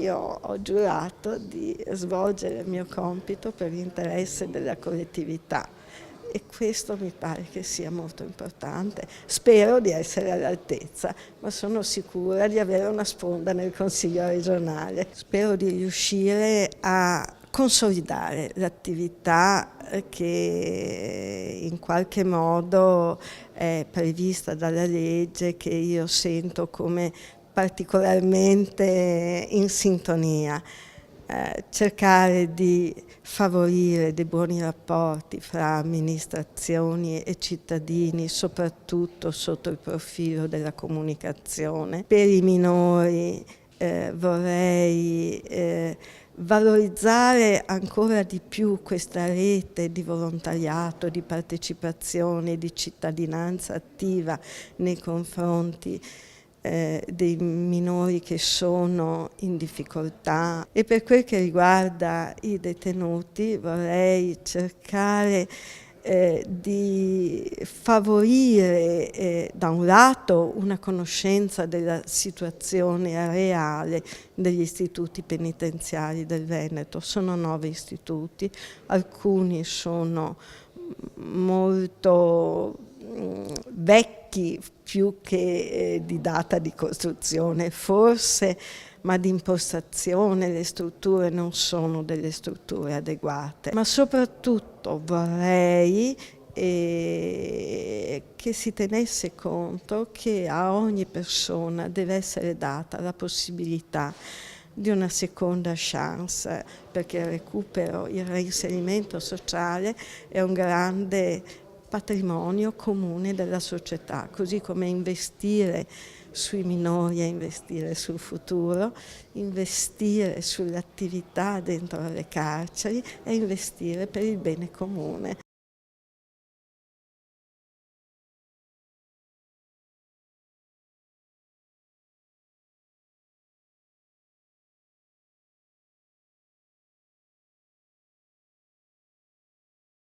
io ho giurato di svolgere il mio compito per l'interesse della collettività e questo mi pare che sia molto importante. Spero di essere all'altezza, ma sono sicura di avere una sponda nel Consiglio regionale. Spero di riuscire a consolidare l'attività che in qualche modo è prevista dalla legge, che io sento come particolarmente in sintonia. Cercare di favorire dei buoni rapporti fra amministrazioni e cittadini, soprattutto sotto il profilo della comunicazione. Per i minori vorrei valorizzare ancora di più questa rete di volontariato, di partecipazione, di cittadinanza attiva nei confronti dei minori che sono in difficoltà. E per quel che riguarda i detenuti vorrei cercare di favorire da un lato una conoscenza della situazione reale degli istituti penitenziari del Veneto. Sono 9 istituti, alcuni sono molto vecchi più che di data di costruzione, forse, ma di impostazione le strutture non sono delle strutture adeguate. Ma soprattutto vorrei che si tenesse conto che a ogni persona deve essere data la possibilità di una seconda chance, perché il recupero, il reinserimento sociale è un grande patrimonio comune della società, così come investire sui minori e investire sul futuro, investire sull'attività dentro le carceri e investire per il bene comune.